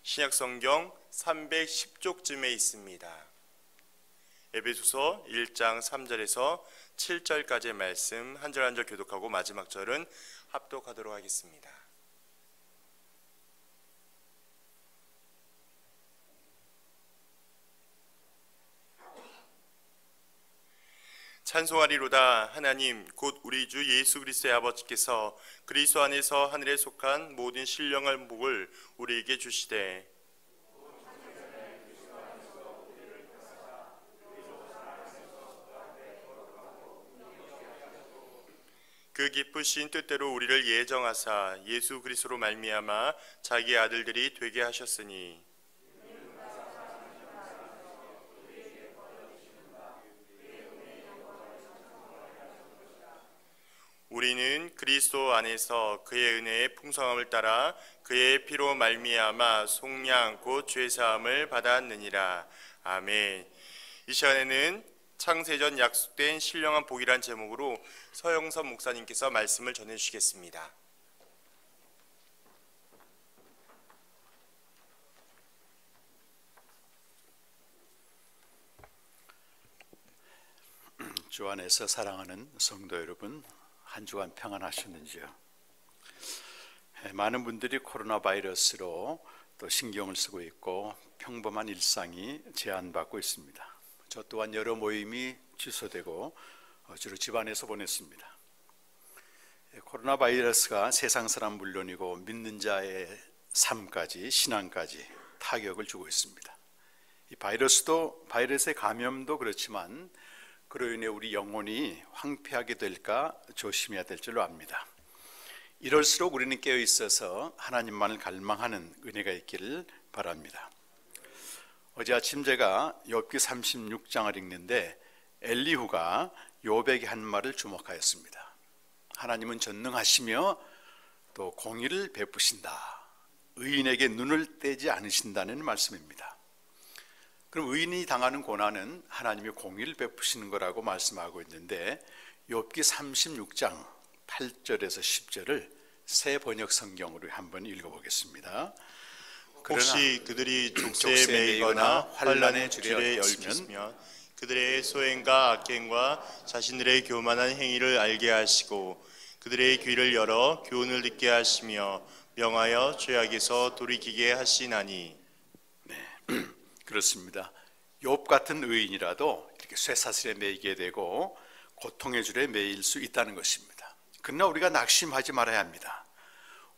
신약성경 310쪽쯤에 있습니다. 에베소서 1장 3절에서 7절까지의 말씀 한 절 한 절 교독하고 마지막 절은 합독하도록 하겠습니다. 찬송하리로다. 하나님 곧 우리 주 예수 그리스도의 아버지께서 그리스도 안에서 하늘에 속한 모든 신령한 복을 우리에게 주시되 그 기쁘신 뜻대로 우리를 예정하사 예수 그리스도로 말미암아 자기의 아들들이 되게 하셨으니 우리는 그리스도 안에서 그의 은혜의 풍성함을 따라 그의 피로 말미암아 속량 곧 죄사함을 받았느니라. 아멘. 이 시간에는 창세전 약속된 신령한 복이란 제목으로 서영선 목사님께서 말씀을 전해주시겠습니다. 주 안에서 사랑하는 성도 여러분, 한 주간 평안하셨는지요? 많은 분들이 코로나 바이러스로 또 신경을 쓰고 있고 평범한 일상이 제한받고 있습니다. 저 또한 여러 모임이 취소되고 주로 집안에서 보냈습니다. 코로나 바이러스가 세상 사람 물론이고 믿는 자의 삶까지 신앙까지 타격을 주고 있습니다. 이 바이러스의 감염도 그렇지만 그로 인해 우리 영혼이 황폐하게 될까 조심해야 될 줄로 압니다. 이럴수록 우리는 깨어 있어서 하나님만을 갈망하는 은혜가 있기를 바랍니다. 어제 아침 제가 욥기 36장을 읽는데 엘리후가 욥에게 한 말을 주목하였습니다. 하나님은 전능하시며 또 공의를 베푸신다. 의인에게 눈을 떼지 않으신다는 말씀입니다. 그럼 의인이 당하는 고난은 하나님이 공의를 베푸시는 거라고 말씀하고 있는데 욥기 36장 8절에서 10절을 새 번역 성경으로 한번 읽어보겠습니다. 혹시 그들이 족쇄에 매이거나 환난의 줄에 얽히면 그들의 소행과 악행과 자신들의 교만한 행위를 알게 하시고 그들의 귀를 열어 교훈을 듣게 하시며 명하여 죄악에서 돌이키게 하시나니. 그렇습니다. 욥 같은 의인이라도 이렇게 쇠사슬에 매이게 되고 고통의 줄에 매일 수 있다는 것입니다. 그러나 우리가 낙심하지 말아야 합니다.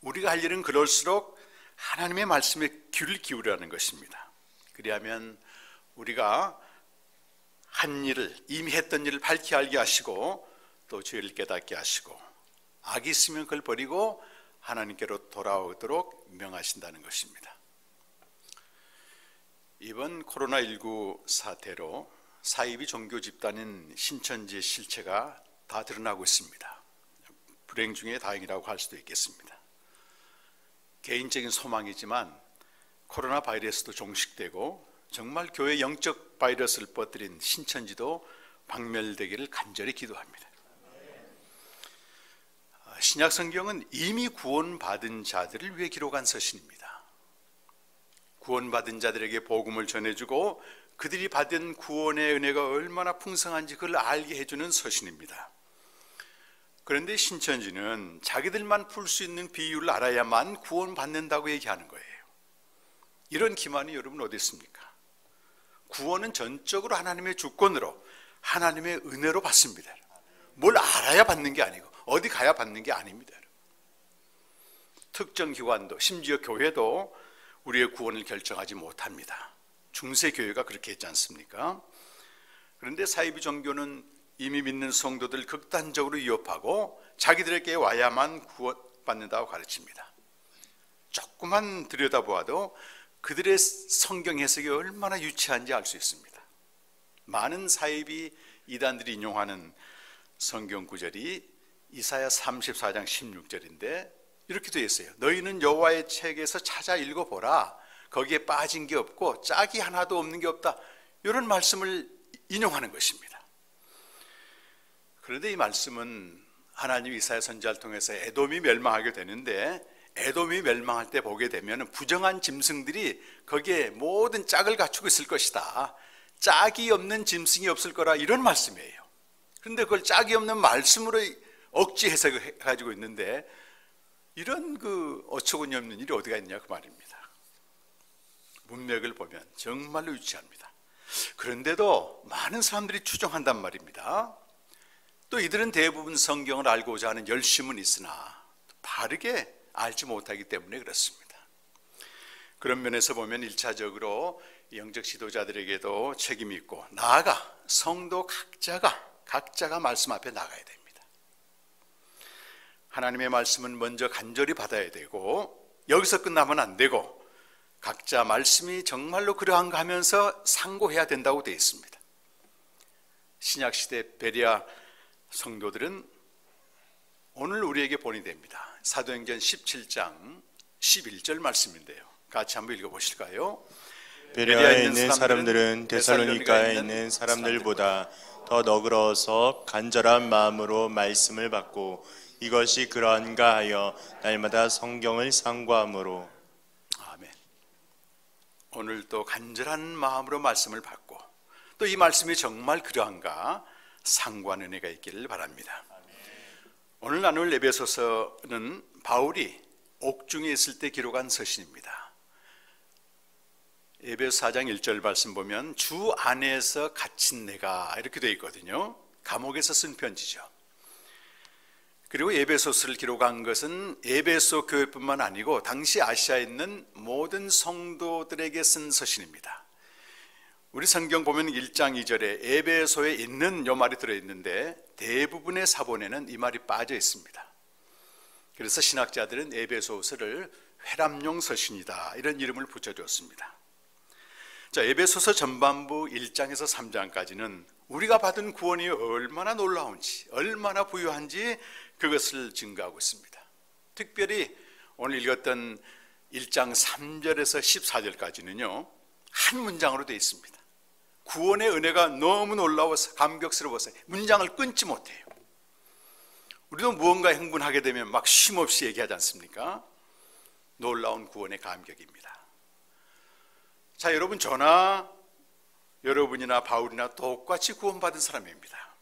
우리가 할 일은 그럴수록 하나님의 말씀에 귀를 기울이라는 것입니다. 그리하면 우리가 한 일을, 이미 했던 일을 밝히 알게 하시고 또 죄를 깨닫게 하시고 악이 있으면 그걸 버리고 하나님께로 돌아오도록 명하신다는 것입니다. 이번 코로나19 사태로 사이비 종교 집단인 신천지의 실체가 다 드러나고 있습니다. 불행 중에 다행이라고 할 수도 있겠습니다. 개인적인 소망이지만 코로나 바이러스도 종식되고 정말 교회 영적 바이러스를 퍼뜨린 신천지도 박멸되기를 간절히 기도합니다. 신약 성경은 이미 구원받은 자들을 위해 기록한 서신입니다. 구원받은 자들에게 복음을 전해주고 그들이 받은 구원의 은혜가 얼마나 풍성한지 그걸 알게 해주는 서신입니다. 그런데 신천지는 자기들만 풀 수 있는 비유를 알아야만 구원받는다고 얘기하는 거예요. 이런 기만이 여러분 어디 있습니까? 구원은 전적으로 하나님의 주권으로 하나님의 은혜로 받습니다. 뭘 알아야 받는 게 아니고 어디 가야 받는 게 아닙니다. 특정 기관도 심지어 교회도 우리의 구원을 결정하지 못합니다. 중세교회가 그렇게 했지 않습니까? 그런데 사이비 종교는 이미 믿는 성도들 극단적으로 위협하고 자기들에게 와야만 구원받는다고 가르칩니다. 조금만 들여다보아도 그들의 성경 해석이 얼마나 유치한지 알 수 있습니다. 많은 사이비 이단들이 인용하는 성경 구절이 이사야 34장 16절인데 이렇게 되어 있어요. 너희는 여호와의 책에서 찾아 읽어보라. 거기에 빠진 게 없고 짝이 하나도 없는 게 없다. 이런 말씀을 인용하는 것입니다. 그런데 이 말씀은 하나님 이사야 선지자를 통해서 에돔이 멸망하게 되는데 에돔이 멸망할 때 보게 되면 부정한 짐승들이 거기에 모든 짝을 갖추고 있을 것이다. 짝이 없는 짐승이 없을 거라, 이런 말씀이에요. 그런데 그걸 짝이 없는 말씀으로 억지 해석해 가지고 있는데, 이런 그 어처구니 없는 일이 어디가 있냐 그 말입니다. 문맥을 보면 정말로 유치합니다. 그런데도 많은 사람들이 추정한단 말입니다. 또 이들은 대부분 성경을 알고자 하는 열심은 있으나 바르게 알지 못하기 때문에 그렇습니다. 그런 면에서 보면 1차적으로 영적 지도자들에게도 책임이 있고, 나아가 성도 각자가 말씀 앞에 나가야 됩니다. 하나님의 말씀은 먼저 간절히 받아야 되고, 여기서 끝나면 안 되고, 각자 말씀이 정말로 그러한가 하면서 상고해야 된다고 되어 있습니다. 신약시대 베레아 성도들은 오늘 우리에게 본이 됩니다. 사도행전 17장 11절 말씀인데요, 같이 한번 읽어보실까요? 베레아에 있는 사람들은 데살로니가에 있는 사람들보다 더 너그러워서 간절한 마음으로 말씀을 받고, 이것이 그러한가 하여 날마다 성경을 상고함으로. 아멘. 오늘도 간절한 마음으로 말씀을 받고, 또 이 말씀이 정말 그러한가 상고하는 은혜가 있기를 바랍니다. 오늘 나눌 에베소서는 바울이 옥중에 있을 때 기록한 서신입니다. 에베소 4장 1절 말씀 보면 주 안에서 갇힌 내가, 이렇게 되어 있거든요. 감옥에서 쓴 편지죠. 그리고 에베소서를 기록한 것은 에베소 교회뿐만 아니고 당시 아시아에 있는 모든 성도들에게 쓴 서신입니다. 우리 성경 보면 1장 2절에 에베소에 있는 이 말이 들어있는데, 대부분의 사본에는 이 말이 빠져 있습니다. 그래서 신학자들은 에베소서를 회람용 서신이다, 이런 이름을 붙여줬습니다. 자, 에베소서 전반부 1장에서 3장까지는 우리가 받은 구원이 얼마나 놀라운지, 얼마나 부유한지 그것을 증거하고 있습니다. 특별히 오늘 읽었던 1장 3절에서 14절까지는요 한 문장으로 되어 있습니다. 구원의 은혜가 너무 놀라워서 감격스러워서 문장을 끊지 못해요. 우리도 무언가 행분하게 되면 막 쉼없이 얘기하지 않습니까? 놀라운 구원의 감격입니다. 자, 여러분, 저나 여러분이나 바울이나 똑같이 구원받은 사람입니다.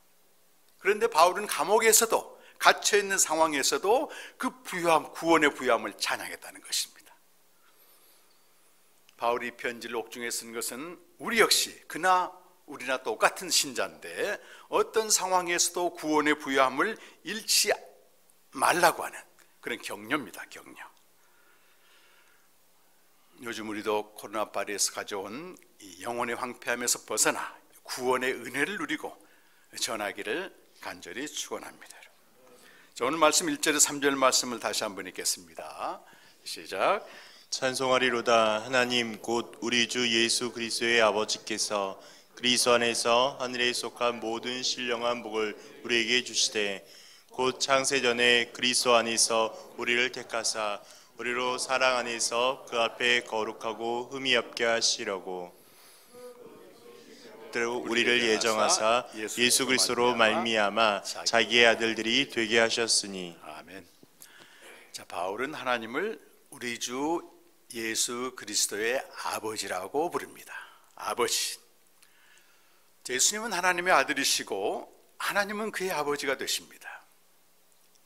그런데 바울은 감옥에서도, 갇혀있는 상황에서도 그 부유함, 구원의 부유함을 찬양했다는 것입니다. 바울이 편지를 옥중에 쓴 것은 우리 역시 그나 우리나 똑같은 신자인데, 어떤 상황에서도 구원의 부유함을 잃지 말라고 하는 그런 격려입니다. 격려. 요즘 우리도 코로나 바리에서 가져온 이 영혼의 황폐함에서 벗어나 구원의 은혜를 누리고 전하기를 간절히 축원합니다. 자, 오늘 말씀 1절에서 3절 말씀을 다시 한번 읽겠습니다. 시작. 찬송하리로다. 하나님 곧 우리 주 예수 그리스도의 아버지께서 그리스도 안에서 하늘에 속한 모든 신령한 복을 우리에게 주시되, 곧 창세전에 그리스도 안에서 우리를 택하사 우리로 사랑 안에서 그 앞에 거룩하고 흠이 없게 하시려고 우리를 예정하사 예수 그리스도로 말미암아 자기의 아들들이 되게 하셨으니. 아멘. 자, 바울은 하나님을 우리 주 예수 그리스도의 아버지라고 부릅니다. 아버지. 예수님은 하나님의 아들이시고 하나님은 그의 아버지가 되십니다.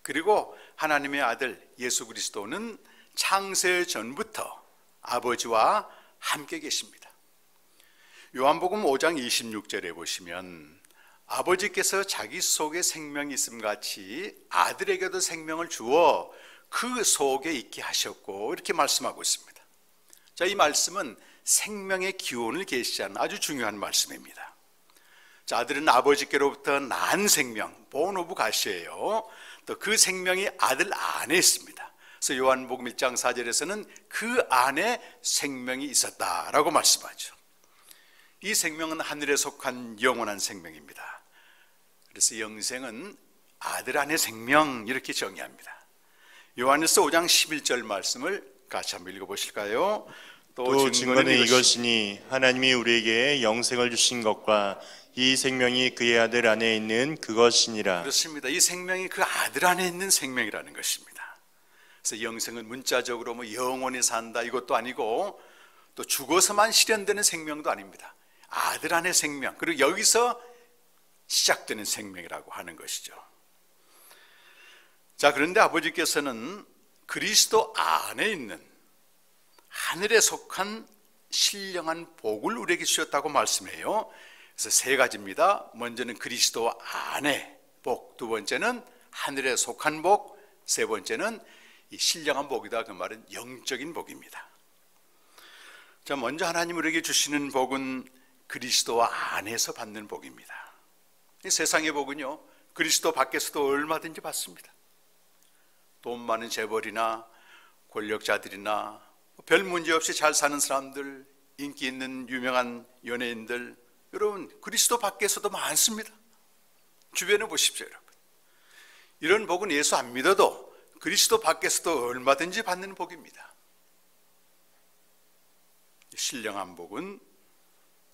그리고 하나님의 아들 예수 그리스도는 창세 전부터 아버지와 함께 계십니다. 요한복음 5장 26절에 보시면 아버지께서 자기 속에 생명이 있음 같이 아들에게도 생명을 주어 그 속에 있게 하셨고, 이렇게 말씀하고 있습니다. 자, 이 말씀은 생명의 기원을 계시하는 아주 중요한 말씀입니다. 자, 아들은 아버지께로부터 난 생명, born of God이에요. 또 그 생명이 아들 안에 있습니다. 그래서 요한복음 1장 4절에서는 그 안에 생명이 있었다라고 말씀하죠. 이 생명은 하늘에 속한 영원한 생명입니다. 그래서 영생은 아들 안의 생명, 이렇게 정의합니다. 요한일서 5장 11절 말씀을 같이 한번 읽어보실까요? 또 증거는 이것이니 하나님이 우리에게 영생을 주신 것과 이 생명이 그의 아들 안에 있는 그것이니라. 그렇습니다. 이 생명이 그 아들 안에 있는 생명이라는 것입니다. 그래서 영생은 문자적으로 뭐 영원히 산다 이것도 아니고 또 죽어서만 실현되는 생명도 아닙니다. 아들 안의 생명, 그리고 여기서 시작되는 생명이라고 하는 것이죠. 자, 그런데 아버지께서는 그리스도 안에 있는 하늘에 속한 신령한 복을 우리에게 주셨다고 말씀해요. 그래서 세 가지입니다. 먼저는 그리스도 안에 복, 두 번째는 하늘에 속한 복, 세 번째는 이 신령한 복이다. 그 말은 영적인 복입니다. 자, 먼저 하나님 우리에게 주시는 복은 그리스도 안에서 받는 복입니다. 이 세상의 복은요, 그리스도 밖에서도 얼마든지 받습니다. 돈 많은 재벌이나 권력자들이나 별 문제 없이 잘 사는 사람들, 인기 있는 유명한 연예인들, 여러분 그리스도 밖에서도 많습니다. 주변에 보십시오, 여러분. 이런 복은 예수 안 믿어도 그리스도 밖에서도 얼마든지 받는 복입니다. 신령한 복은,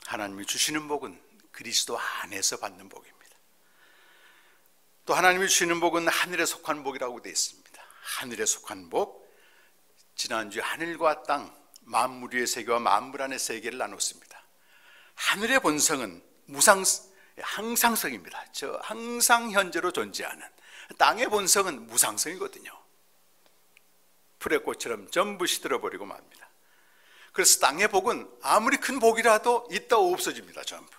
하나님이 주시는 복은 그리스도 안에서 받는 복입니다. 또 하나님이 주시는 복은 하늘에 속한 복이라고 되어 있습니다. 하늘에 속한 복, 지난주에 하늘과 땅, 만물 위의 세계와 만물 안의 세계를 나눴습니다. 하늘의 본성은 항상성입니다. 저 항상 현재로 존재하는. 땅의 본성은 무상성이거든요. 풀의 꽃처럼 전부 시들어버리고 맙니다. 그래서 땅의 복은 아무리 큰 복이라도 있다 없어집니다. 전부.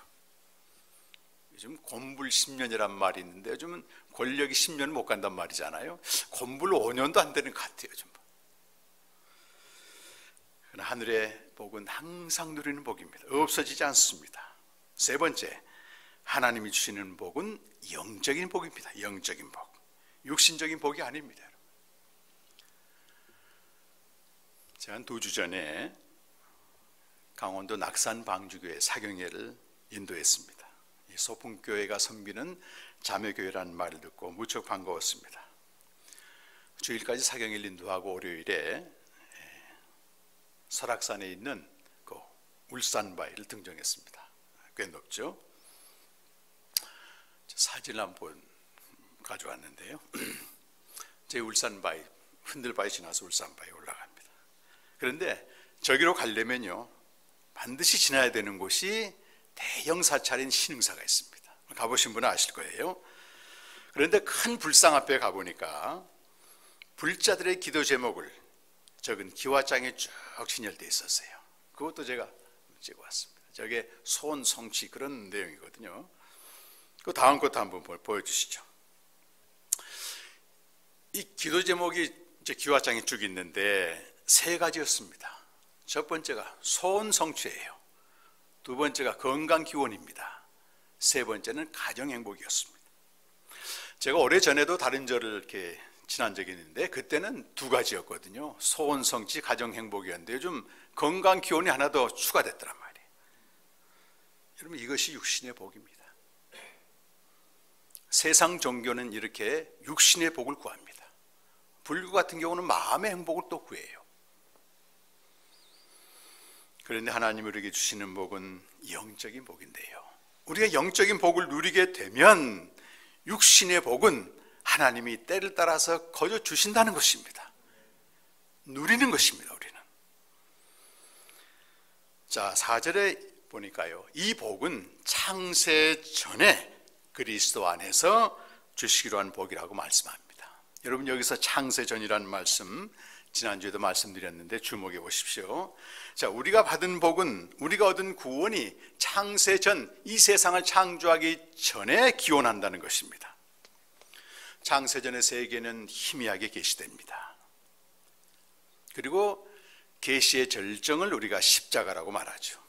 요즘 곤불 10년이란 말이 있는데 요즘은 권력이 10년 못 간단 말이잖아요. 곤불 5년도 안 되는 것 같아요. 전부. 하늘의 복은 항상 누리는 복입니다. 없어지지 않습니다. 세 번째, 하나님이 주시는 복은 영적인 복입니다. 영적인 복. 육신적인 복이 아닙니다. 제가 한 2주 전에 강원도 낙산 방주교회 사경회를 인도했습니다. 이 소풍교회가 섬기는 자매교회라는 말을 듣고 무척 반가웠습니다. 주일까지 사경회를 인도하고 월요일에 설악산에 있는 그 울산바위를 등정했습니다. 꽤 높죠? 사진을 한번 가져왔는데요. 제 울산바위, 흔들바위 지나서 울산바위 올라갑니다. 그런데 저기로 가려면요, 반드시 지나야 되는 곳이 대형 사찰인 신흥사가 있습니다. 가보신 분은 아실 거예요. 그런데 큰 불상 앞에 가보니까 불자들의 기도 제목을 적은 기와장이 쭉 진열되어 있었어요. 그것도 제가 찍어 왔습니다. 저게 소원 성취 그런 내용이거든요. 그 다음 것도 한번 보여주시죠. 이 기도 제목이 이제 기와장이 쭉 있는데 세 가지였습니다. 첫 번째가 소원 성취예요. 두 번째가 건강 기원입니다. 세 번째는 가정 행복이었습니다. 제가 오래전에도 다른 절을 이렇게 지난 적이 있는데 그때는 두 가지였거든요. 소원 성취, 가정 행복이었는데 요즘 건강 기원이 하나 더 추가됐더란 말이에요. 여러분, 이것이 육신의 복입니다. 세상 종교는 이렇게 육신의 복을 구합니다. 불교 같은 경우는 마음의 행복을 또 구해요. 그런데 하나님이 우리에게 주시는 복은 영적인 복인데요, 우리가 영적인 복을 누리게 되면 육신의 복은 하나님이 때를 따라서 거저 주신다는 것입니다. 누리는 것입니다. 우리는. 자, 4절에 보니까요, 이 복은 창세 전에 그리스도 안에서 주시기로 한 복이라고 말씀합니다. 여러분, 여기서 창세 전이라는 말씀 지난주에도 말씀드렸는데 주목해 보십시오. 자, 우리가 받은 복은, 우리가 얻은 구원이 창세 전, 이 세상을 창조하기 전에 기원한다는 것입니다. 창세전의 세계는 희미하게 계시됩니다. 그리고 계시의 절정을 우리가 십자가라고 말하죠.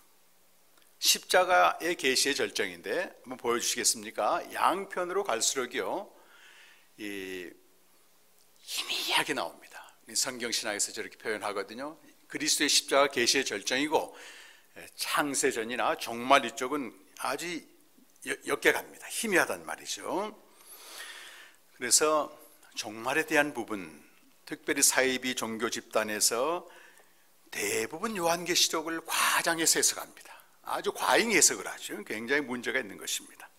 십자가의 계시의 절정인데 한번 보여주시겠습니까? 양편으로 갈수록요, 희미하게 나옵니다. 성경신학에서 저렇게 표현하거든요. 그리스도의 십자가 계시의 절정이고 창세전이나 종말 이쪽은 아주 옅게 갑니다. 희미하단 말이죠. 그래서 종말에 대한 부분, 특별히 사이비 종교 집단에서 대부분 요한계시록을 과장해서 해석합니다. 아주 과잉 해석을 하죠. 굉장히 문제가 있는 것입니다.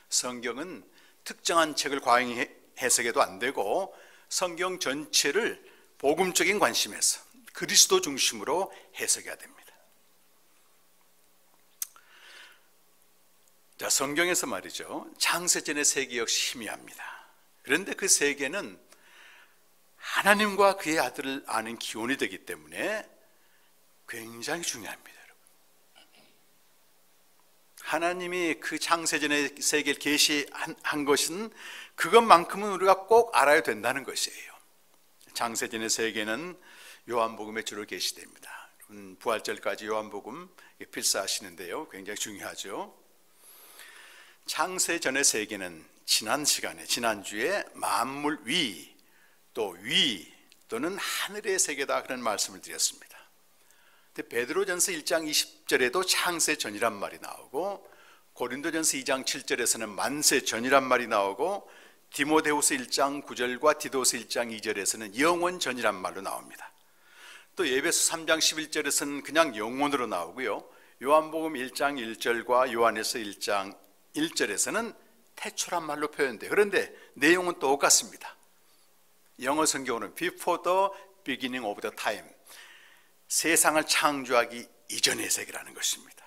성경은 특정한 책을 과잉 해석해도 안 되고 성경 전체를 복음적인 관심에서 그리스도 중심으로 해석해야 됩니다. 자, 성경에서 말이죠, 창세전의 세계 역시 희미합니다. 그런데 그 세계는 하나님과 그의 아들을 아는 기원이 되기 때문에 굉장히 중요합니다. 하나님이 그 창세전의 세계를 계시한 것은 그것만큼은 우리가 꼭 알아야 된다는 것이에요. 창세전의 세계는 요한복음에 주로 계시됩니다. 부활절까지 요한복음 필사하시는데요, 굉장히 중요하죠. 창세전의 세계는 지난 시간에, 지난주에 만물 위, 또 위 또는 하늘의 세계다 그런 말씀을 드렸습니다. 베드로전서 1장 20절에도 창세전이란 말이 나오고, 고린도전서 2장 7절에서는 만세전이란 말이 나오고, 디모데후서 1장 9절과 디도서 1장 2절에서는 영원전이란 말로 나옵니다. 또 에베소 3장 11절에서는 그냥 영원으로 나오고요, 요한복음 1장 1절과 요한에서 1장 1절에서는 태초란 말로 표현돼요. 그런데 내용은 똑같습니다. 영어 성경으로는 before the beginning of the time, 세상을 창조하기 이전의 세계라는 것입니다.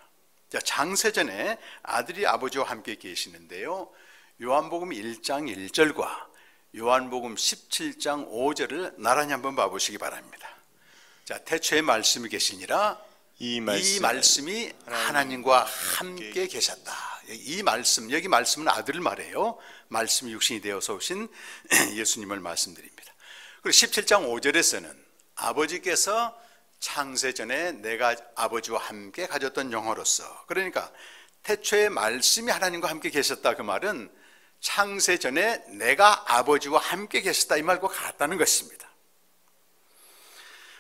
자, 창세전에 아들이 아버지와 함께 계시는데요, 요한복음 1장 1절과 요한복음 17장 5절을 나란히 한번 봐보시기 바랍니다. 자, 태초에 말씀이 계시니라, 이 말씀이 하나님과 함께 계셨다. 이 말씀, 여기 말씀은 아들을 말해요. 말씀이 육신이 되어서 오신 예수님을 말씀드립니다. 그리고 17장 5절에서는 아버지께서 창세전에 내가 아버지와 함께 가졌던 영화로서, 그러니까 태초에 말씀이 하나님과 함께 계셨다, 그 말은 창세전에 내가 아버지와 함께 계셨다 이 말과 같다는 것입니다.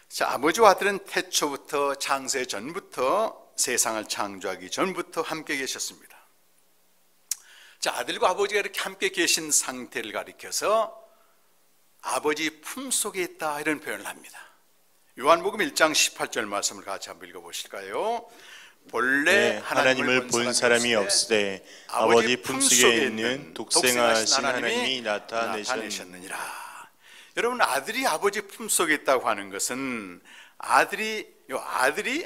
자, 아버지와 아들은 태초부터, 창세전부터, 세상을 창조하기 전부터 함께 계셨습니다. 자, 아들과 아버지가 이렇게 함께 계신 상태를 가리켜서 아버지 품속에 있다 이런 표현을 합니다. 요한복음 1장 18절 말씀을 같이 한번 읽어보실까요? 본래 하나님을 본 사람이 없으되 아버지 품속에 있는 독생하신 하나님이 나타내셨느니라. 여러분, 아들이 아버지 품속에 있다고 하는 것은 아들이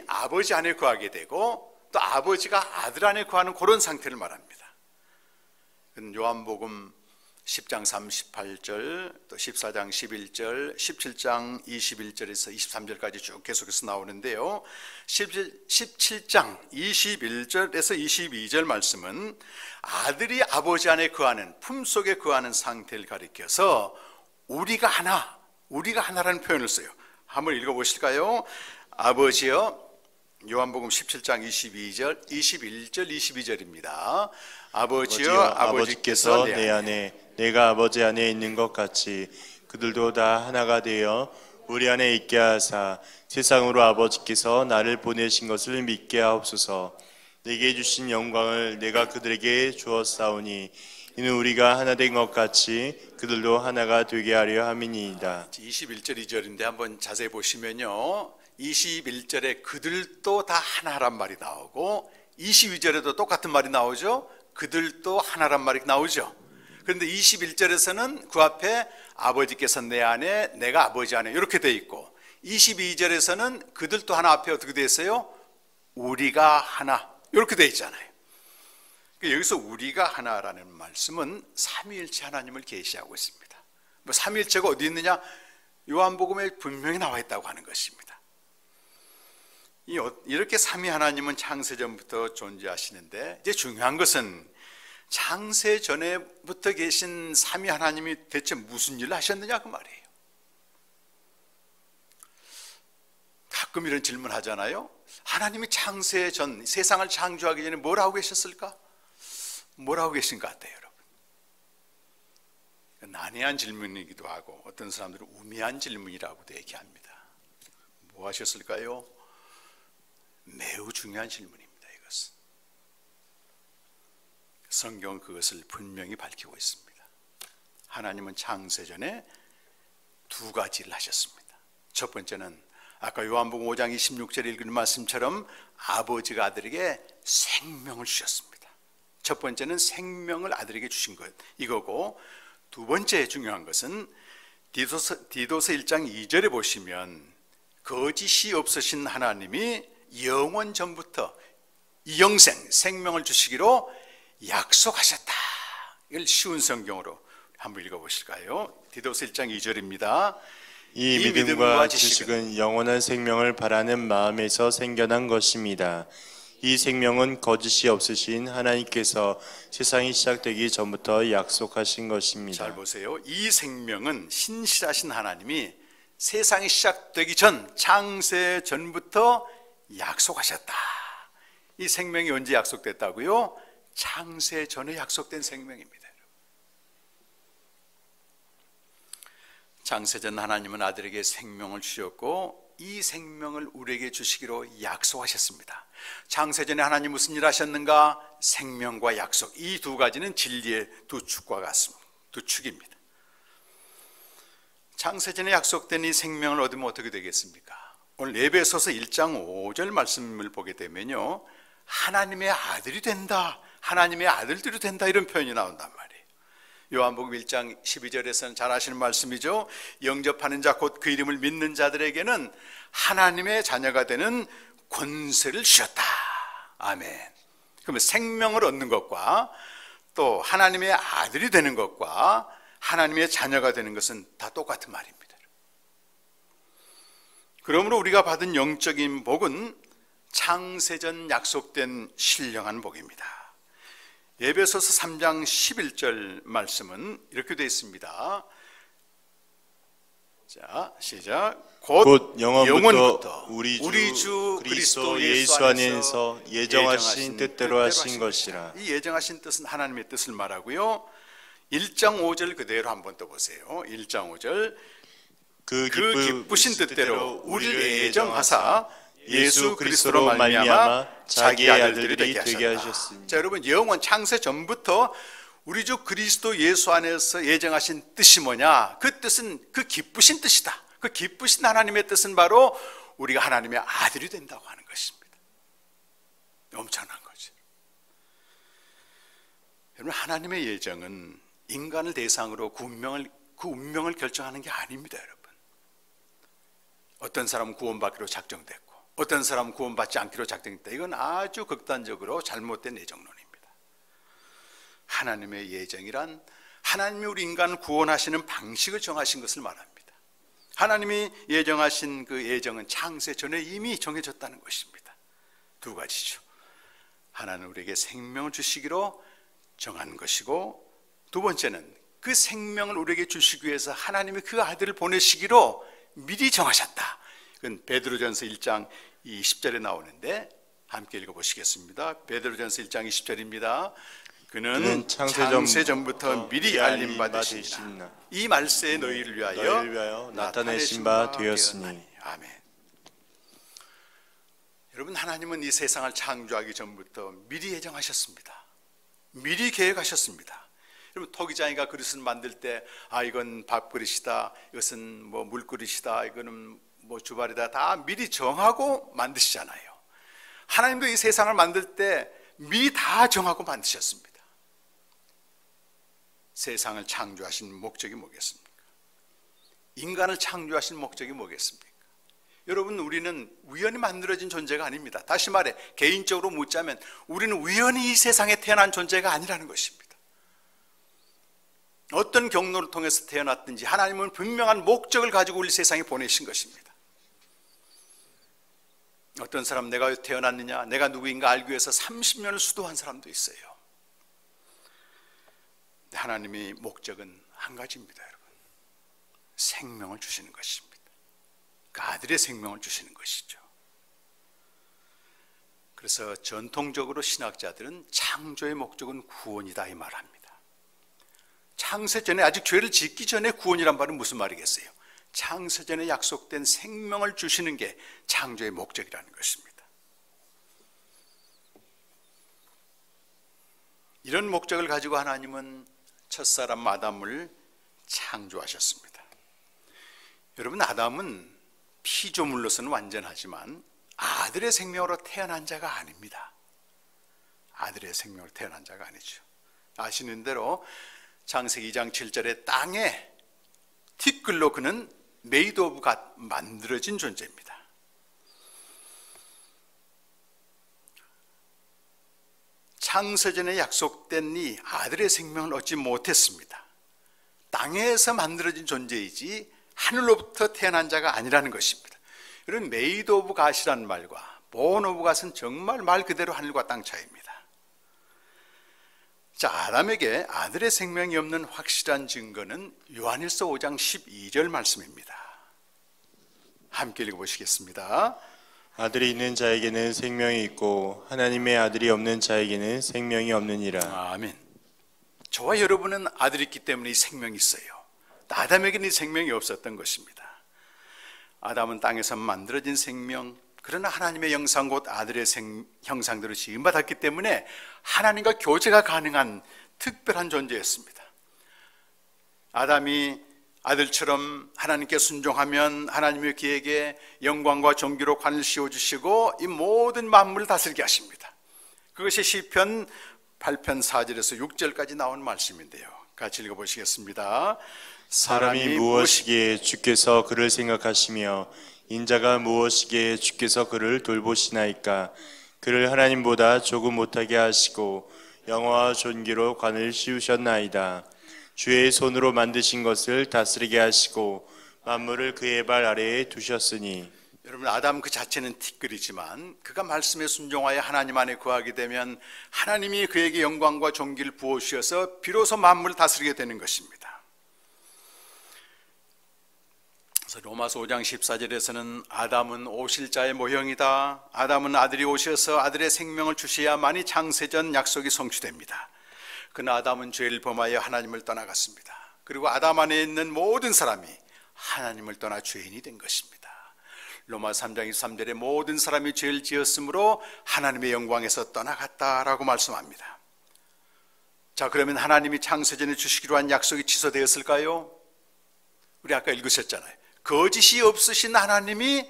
아버지 안에 거하게 되고 또 아버지가 아들 안에 거하는 그런 상태를 말합니다. 요한복음 10장 38절, 또 14장 11절, 17장 21절에서 23절까지 쭉 계속해서 나오는데요, 17장 21절에서 22절 말씀은 아들이 아버지 안에 거하는, 품속에 거하는 상태를 가리켜서 우리가 하나라는 표현을 써요. 한번 읽어보실까요? 아버지여, 요한복음 17장 22절, 21절, 22절입니다. 아버지여, 아버지께서 내 안에 내가 아버지 안에 있는 것 같이 그들도 다 하나가 되어 우리 안에 있게 하사 세상으로 아버지께서 나를 보내신 것을 믿게 하옵소서. 내게 주신 영광을 내가 그들에게 주었사오니 이는 우리가 하나 된 것 같이 그들도 하나가 되게 하려 함이니이다. 21절 2절인데 한번 자세히 보시면요, 21절에 그들도 다 하나란 말이 나오고 22절에도 똑같은 말이 나오죠. 그들도 하나란 말이 나오죠. 그런데 21절에서는 그 앞에 아버지께서 내 안에 내가 아버지 안에 이렇게 돼 있고, 22절에서는 그들도 하나 앞에 어떻게 돼 있어요? 우리가 하나 이렇게 돼 있잖아요. 여기서 우리가 하나라는 말씀은 삼위일체 하나님을 계시하고 있습니다. 뭐 삼위일체가 어디 있느냐? 요한복음에 분명히 나와 있다고 하는 것입니다. 이렇게 삼위 하나님은 창세전부터 존재하시는데, 이제 중요한 것은 창세전에부터 계신 삼위 하나님이 대체 무슨 일을 하셨느냐 그 말이에요. 가끔 이런 질문 하잖아요. 하나님이 창세전, 세상을 창조하기 전에 뭘 하고 계셨을까? 뭘 하고 계신 것 같아요, 여러분? 난해한 질문이기도 하고 어떤 사람들은 우미한 질문이라고도 얘기합니다. 뭐 하셨을까요? 매우 중요한 질문입니다. 이것은 성경은 그것을 분명히 밝히고 있습니다. 하나님은 창세전에 두 가지를 하셨습니다. 첫 번째는 아까 요한복음 5장 26절에 읽은 말씀처럼 아버지가 아들에게 생명을 주셨습니다. 첫 번째는 생명을 아들에게 주신 것, 이거고, 두 번째 중요한 것은 디도서 1장 2절에 보시면 거짓이 없으신 하나님이 영원 전부터 영생, 생명을 주시기로 약속하셨다. 이걸 쉬운 성경으로 한번 읽어보실까요? 디도서 1장 2절입니다. 이 믿음과 지식은 영원한 생명을 바라는 마음에서 생겨난 것입니다. 이 생명은 거짓이 없으신 하나님께서 세상이 시작되기 전부터 약속하신 것입니다. 잘 보세요. 이 생명은 신실하신 하나님이 세상이 시작되기 전, 창세 전부터 약속하셨다. 이 생명이 언제 약속됐다고요? 창세 전에 약속된 생명입니다. 창세 전 하나님은 아들에게 생명을 주셨고 이 생명을 우리에게 주시기로 약속하셨습니다. 창세 전에 하나님 무슨 일 하셨는가? 생명과 약속, 이 두 가지는 진리의 두 축과 같습니다. 두 축입니다. 창세 전에 약속된 이 생명을 얻으면 어떻게 되겠습니까? 오늘 에베소서 1장 5절 말씀을 보게 되면요, 하나님의 아들이 된다, 하나님의 아들들이 된다, 이런 표현이 나온단 말이에요. 요한복음 1장 12절에서는 잘 아시는 말씀이죠. 영접하는 자 곧 그 이름을 믿는 자들에게는 하나님의 자녀가 되는 권세를 주셨다. 아멘. 그러면 생명을 얻는 것과 또 하나님의 아들이 되는 것과 하나님의 자녀가 되는 것은 다 똑같은 말입니다. 그러므로 우리가 받은 영적인 복은 창세전 약속된 신령한 복입니다. 에베소서 3장 11절 말씀은 이렇게 되어 있습니다. 자, 시작. 곧 영원부터 우리 주 그리스도 예수 안에서 예정하신 뜻대로 하신 것이라. 이 예정하신 뜻은 하나님의 뜻을 말하고요, 1장 5절 그대로 한번 또 보세요. 1장 5절 그 기쁘신 뜻대로 우리를 예정하사 예수 그리스도로 말미암아 자기의 아들들이 되게 하셨습니다. 자, 여러분, 영원 창세 전부터 우리 주 그리스도 예수 안에서 예정하신 뜻이 뭐냐? 그 뜻은 그 기쁘신 뜻이다. 그 기쁘신 하나님의 뜻은 바로 우리가 하나님의 아들이 된다고 하는 것입니다. 엄청난 거죠. 여러분, 하나님의 예정은 인간을 대상으로 그 운명을 결정하는 게 아닙니다, 여러분. 어떤 사람은 구원받기로 작정됐고 어떤 사람은 구원받지 않기로 작정됐다. 이건 아주 극단적으로 잘못된 예정론입니다. 하나님의 예정이란 하나님이 우리 인간을 구원하시는 방식을 정하신 것을 말합니다. 하나님이 예정하신 그 예정은 창세 전에 이미 정해졌다는 것입니다. 두 가지죠. 하나는 우리에게 생명을 주시기로 정한 것이고, 두 번째는 그 생명을 우리에게 주시기 위해서 하나님이 그 아들을 보내시기로 미리 정하셨다. 그건 베드로전서 1장 20절에 나오는데 함께 읽어보시겠습니다. 베드로전서 1장 20절입니다. 그는 창세 전부터 미리 알림 받으시니라. 이 말세에 너희를 위하여 나타내신 바 되었으니. 아멘. 여러분, 하나님은 이 세상을 창조하기 전부터 미리 예정하셨습니다. 미리 계획하셨습니다. 여러분, 토기장이가 그릇을 만들 때 이건 밥그릇이다, 이것은 뭐 물그릇이다, 이거는 뭐 주발이다, 다 미리 정하고 만드시잖아요. 하나님도 이 세상을 만들 때 미리 다 정하고 만드셨습니다. 세상을 창조하신 목적이 뭐겠습니까? 인간을 창조하신 목적이 뭐겠습니까? 여러분, 우리는 우연히 만들어진 존재가 아닙니다. 다시 말해, 개인적으로 묻자면 우리는 우연히 이 세상에 태어난 존재가 아니라는 것입니다. 어떤 경로를 통해서 태어났든지 하나님은 분명한 목적을 가지고 우리 세상에 보내신 것입니다. 어떤 사람 내가 왜 태어났느냐, 내가 누구인가 알기 위해서 30년을 수도한 사람도 있어요. 하나님의 목적은 한 가지입니다, 여러분. 생명을 주시는 것입니다. 그 아들의 생명을 주시는 것이죠. 그래서 전통적으로 신학자들은 창조의 목적은 구원이다, 이 말합니다. 창세 전에, 아직 죄를 짓기 전에 구원이란 말은 무슨 말이겠어요? 창세 전에 약속된 생명을 주시는 게 창조의 목적이라는 것입니다. 이런 목적을 가지고 하나님은 첫사람 아담을 창조하셨습니다. 여러분, 아담은 피조물로서는 완전하지만 아들의 생명으로 태어난 자가 아닙니다. 아들의 생명으로 태어난 자가 아니죠. 아시는 대로 창세기 2장 7절에 땅에 티끌로 그는 메이드 오브 갓, 만들어진 존재입니다. 창세전에 약속된 이 아들의 생명을 얻지 못했습니다. 땅에서 만들어진 존재이지 하늘로부터 태어난 자가 아니라는 것입니다. 이런 메이드 오브 갓이라는 말과 본 오브 갓은 정말 말 그대로 하늘과 땅 차이입니다. 자, 아담에게 아들의 생명이 없는 확실한 증거는 요한일서 5장 12절 말씀입니다. 함께 읽어보시겠습니다. 아들이 있는 자에게는 생명이 있고 하나님의 아들이 없는 자에게는 생명이 없느니라. 아멘. 저와 여러분은 아들이 있기 때문에 이 생명이 있어요. 아담에게는 이 생명이 없었던 것입니다. 아담은 땅에서 만들어진 생명, 그러나 하나님의 형상 곧 아들의 형상대로 지음받았기 때문에 하나님과 교제가 가능한 특별한 존재였습니다. 아담이 아들처럼 하나님께 순종하면 하나님의 그에게 영광과 존귀로 관을 씌워주시고 이 모든 만물을 다스리게 하십니다. 그것이 시편 8편 4절에서 6절까지 나온 말씀인데요. 같이 읽어보시겠습니다. 사람이 무엇이기에 주께서 그를 생각하시며 인자가 무엇이기에 주께서 그를 돌보시나이까. 그를 하나님보다 조금 못하게 하시고 영화와 존귀로 관을 씌우셨나이다. 주의 손으로 만드신 것을 다스리게 하시고 만물을 그의 발 아래에 두셨으니. 여러분, 아담 그 자체는 티끌이지만 그가 말씀에 순종하여 하나님 안에 거하게 되면 하나님이 그에게 영광과 존귀를 부어주셔서 비로소 만물을 다스리게 되는 것입니다. 그래서 로마서 5장 14절에서는 아담은 오실 자의 모형이다. 아담은 아들이 오셔서 아들의 생명을 주셔야만이 창세전 약속이 성취됩니다. 그러나 아담은 죄를 범하여 하나님을 떠나갔습니다. 그리고 아담 안에 있는 모든 사람이 하나님을 떠나 죄인이 된 것입니다. 로마 3장 23절에 모든 사람이 죄를 지었으므로 하나님의 영광에서 떠나갔다라고 말씀합니다. 자, 그러면 하나님이 창세전에 주시기로 한 약속이 취소되었을까요? 우리 아까 읽으셨잖아요. 거짓이 없으신 하나님이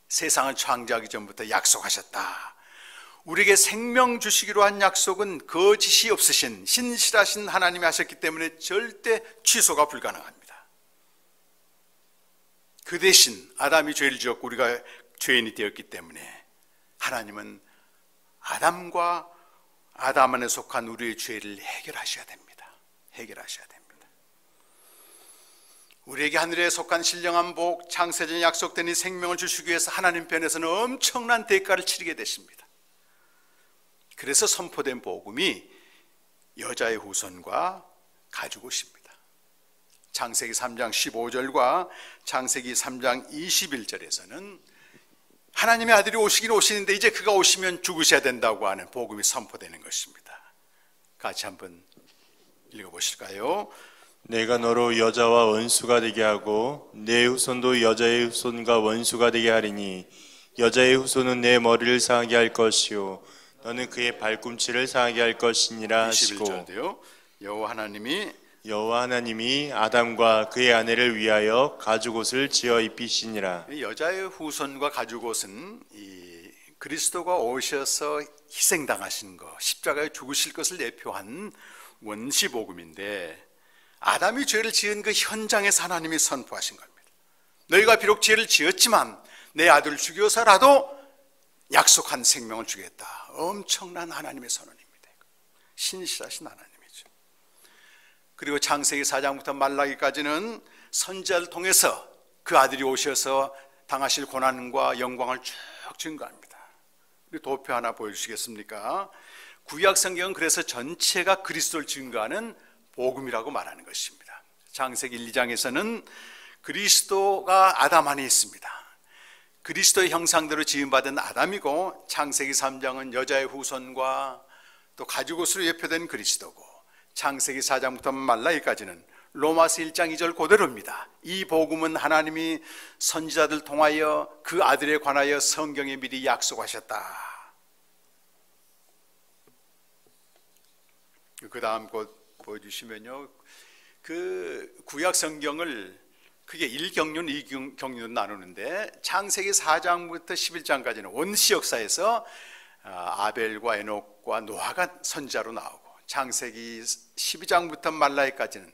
세상을 창조하기 전부터 약속하셨다. 우리에게 생명 주시기로 한 약속은 거짓이 없으신 신실하신 하나님이 하셨기 때문에 절대 취소가 불가능합니다. 그 대신 아담이 죄를 지었고 우리가 죄인이 되었기 때문에 하나님은 아담과 아담 안에 속한 우리의 죄를 해결하셔야 됩니다. 해결하셔야 됩니다. 우리에게 하늘에 속한 신령한 복, 창세전에 약속된 이 생명을 주시기 위해서 하나님 편에서는 엄청난 대가를 치르게 되십니다. 그래서 선포된 복음이 여자의 후손과 가죽옷입니다. 창세기 3장 15절과 창세기 3장 21절에서는 하나님의 아들이 오시긴 오시는데 이제 그가 오시면 죽으셔야 된다고 하는 복음이 선포되는 것입니다. 같이 한번 읽어보실까요? 내가 너로 여자와 원수가 되게 하고 내 후손도 여자의 후손과 원수가 되게 하리니 여자의 후손은 내 머리를 상하게 할 것이요 너는 그의 발꿈치를 상하게 할 것이니라 하시고. 21절인데요. 여호와 하나님이 아담과 그의 아내를 위하여 가죽옷을 지어 입히시니라. 여자의 후손과 가죽옷은 이 그리스도가 오셔서 희생당하신 것, 십자가에 죽으실 것을 대표한 원시복음인데 아담이 죄를 지은 그 현장에서 하나님이 선포하신 겁니다. 너희가 비록 죄를 지었지만 내 아들을 죽여서라도 약속한 생명을 주겠다. 엄청난 하나님의 선언입니다. 신실하신 하나님이죠. 그리고 창세기 4장부터 말라기까지는 선지자를 통해서 그 아들이 오셔서 당하실 고난과 영광을 쭉 증거합니다. 우리 도표 하나 보여주시겠습니까? 구약 성경은 그래서 전체가 그리스도를 증거하는 복음이라고 말하는 것입니다. 창세기 1, 2장에서는 그리스도가 아담 안에 있습니다. 그리스도의 형상대로 지음받은 아담이고 창세기 3장은 여자의 후손과 또 가죽옷으로 예표된 그리스도고 창세기 4장부터 말라기까지는 로마서 1장 2절 그대로입니다. 이 복음은 하나님이 선지자들 통하여 그 아들에 관하여 성경에 미리 약속하셨다. 그 다음 것 보여주시면요, 그 구약 성경을 그게 1경륜, 2경륜 나누는데 창세기 4장부터 11장까지는 원시 역사에서 아벨과 에녹과 노아가 선지자로 나오고 창세기 12장부터 말라기까지는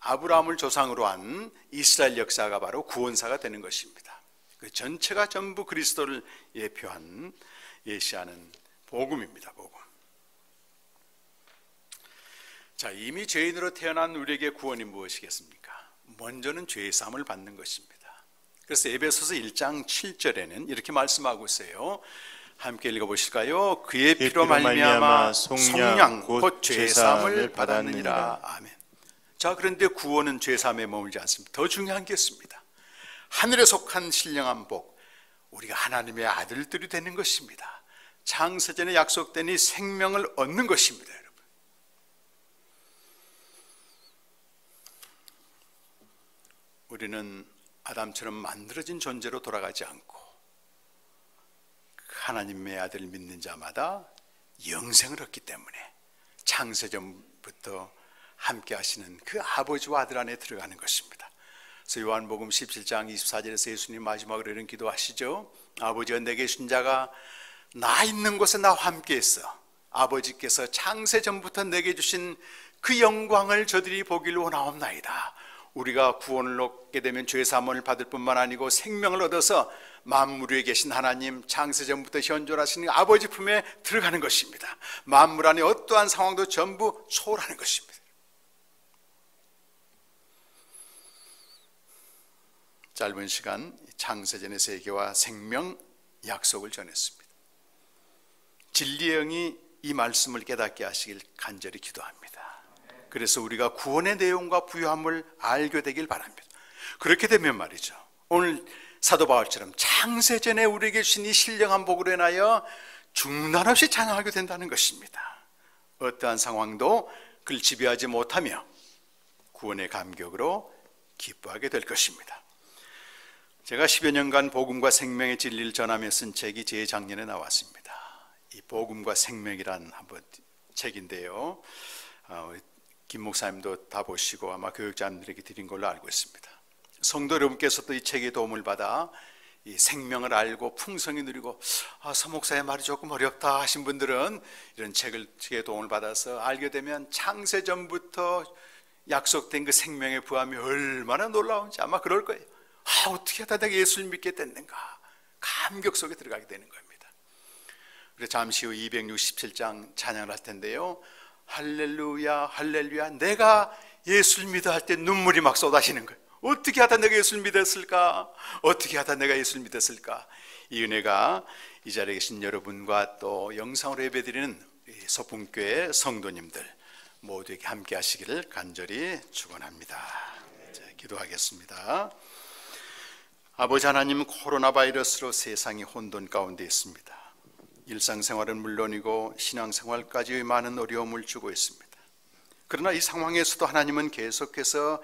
아브라함을 조상으로 한 이스라엘 역사가 바로 구원사가 되는 것입니다. 그 전체가 전부 그리스도를 예표한 예시하는 복음입니다. 복음. 자, 이미 죄인으로 태어난 우리에게 구원이 무엇이겠습니까? 먼저는 죄 사함을 받는 것입니다. 그래서 에베소서 1장 7절에는 이렇게 말씀하고 있어요. 함께 읽어보실까요? 그의 피로 말미암아 속량 곧 죄 사함을 받았느니라. 아멘. 자, 그런데 구원은 죄 사함에 머물지 않습니다. 더 중요한 게 있습니다. 하늘에 속한 신령한 복, 우리가 하나님의 아들들이 되는 것입니다. 창세전에 약속된 이 생명을 얻는 것입니다. 여러분, 우리는 아담처럼 만들어진 존재로 돌아가지 않고 하나님의 아들을 믿는 자마다 영생을 얻기 때문에 창세전부터 함께 하시는 그 아버지와 아들 안에 들어가는 것입니다. 그래서 요한복음 17장 24절에서 예수님 마지막으로 이런 기도하시죠. 아버지여, 내게 주신 자가 나 있는 곳에 나와 함께 있어 아버지께서 창세전부터 내게 주신 그 영광을 저들이 보기를 원하옵나이다. 우리가 구원을 얻게 되면 죄사함을 받을 뿐만 아니고 생명을 얻어서 만물 위에 계신 하나님, 창세전부터 현존하시는 아버지 품에 들어가는 것입니다. 만물 안에 어떠한 상황도 전부 초월하는 것입니다. 짧은 시간 창세전의 세계와 생명 약속을 전했습니다. 진리의 영이 이 말씀을 깨닫게 하시길 간절히 기도합니다. 그래서 우리가 구원의 내용과 부요함을 알게 되길 바랍니다. 그렇게 되면 말이죠, 오늘 사도 바울처럼 창세전에 우리에게 주신 이 신령한 복으로 인하여 중단 없이 찬양하게 된다는 것입니다. 어떠한 상황도 그를 지배하지 못하며 구원의 감격으로 기뻐하게 될 것입니다. 제가 10여 년간 복음과 생명의 진리를 전하며 쓴 책이 재작년에 나왔습니다. 이 복음과 생명이란 한번 책인데요, 김 목사님도 다 보시고 아마 교육자님들에게 드린 걸로 알고 있습니다. 성도 여러분께서도 이 책의 도움을 받아 이 생명을 알고 풍성히 누리고, 서 목사의 말이 조금 어렵다 하신 분들은 이런 책의 도움을 받아서 알게 되면 창세전부터 약속된 그 생명의 부함이 얼마나 놀라운지 아마 그럴 거예요. 어떻게 하다 내가 예수를 믿게 됐는가, 감격 속에 들어가게 되는 겁니다. 그래서 잠시 후 267장 찬양을 할 텐데요, 할렐루야 할렐루야, 내가 예수를 믿어 할 때 눈물이 막 쏟아지는 거예요. 어떻게 하다 내가 예수를 믿었을까, 어떻게 하다 내가 예수를 믿었을까. 이 은혜가 이 자리에 계신 여러분과 또 영상으로 예배드리는 서풍교회 성도님들 모두에게 함께 하시기를 간절히 축원합니다. 자, 기도하겠습니다. 아버지 하나님, 코로나 바이러스로 세상이 혼돈 가운데 있습니다. 일상생활은 물론이고 신앙생활까지 많은 어려움을 주고 있습니다. 그러나 이 상황에서도 하나님은 계속해서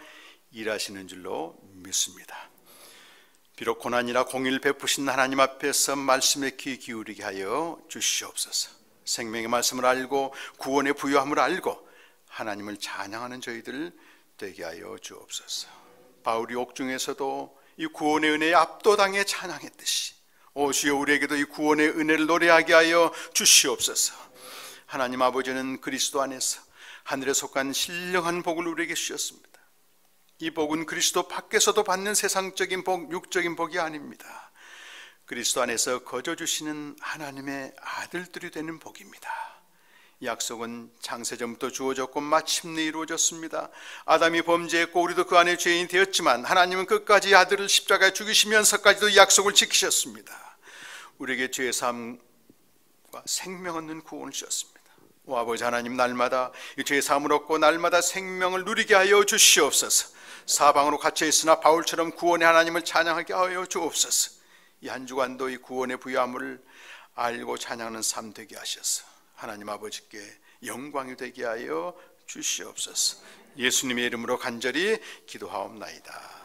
일하시는 줄로 믿습니다. 비록 고난이라 공의를 베푸신 하나님 앞에서 말씀에 귀 기울이게 하여 주시옵소서. 생명의 말씀을 알고 구원의 부요함을 알고 하나님을 찬양하는 저희들 되게 하여 주옵소서. 바울이 옥중에서도 이 구원의 은혜에 압도당해 찬양했듯이 주여, 우리에게도 이 구원의 은혜를 노래하게 하여 주시옵소서. 하나님 아버지는 그리스도 안에서 하늘에 속한 신령한 복을 우리에게 주셨습니다. 이 복은 그리스도 밖에서도 받는 세상적인 복, 육적인 복이 아닙니다. 그리스도 안에서 거저 주시는 하나님의 아들들이 되는 복입니다. 약속은 창세전부터 주어졌고 마침내 이루어졌습니다. 아담이 범죄했고 우리도 그 안에 죄인이 되었지만 하나님은 끝까지 아들을 십자가에 죽이시면서까지도 약속을 지키셨습니다. 우리에게 죄 사함과 생명 얻는 구원을 주셨습니다. 아버지 하나님, 날마다 이 죄 사함을 얻고 날마다 생명을 누리게 하여 주시옵소서. 사방으로 갇혀 있으나 바울처럼 구원의 하나님을 찬양하게 하여 주옵소서. 이 한 주간도 이 구원의 부요함을 알고 찬양하는 삶 되게 하셔서 하나님 아버지께 영광이 되게 하여 주시옵소서. 예수님의 이름으로 간절히 기도하옵나이다.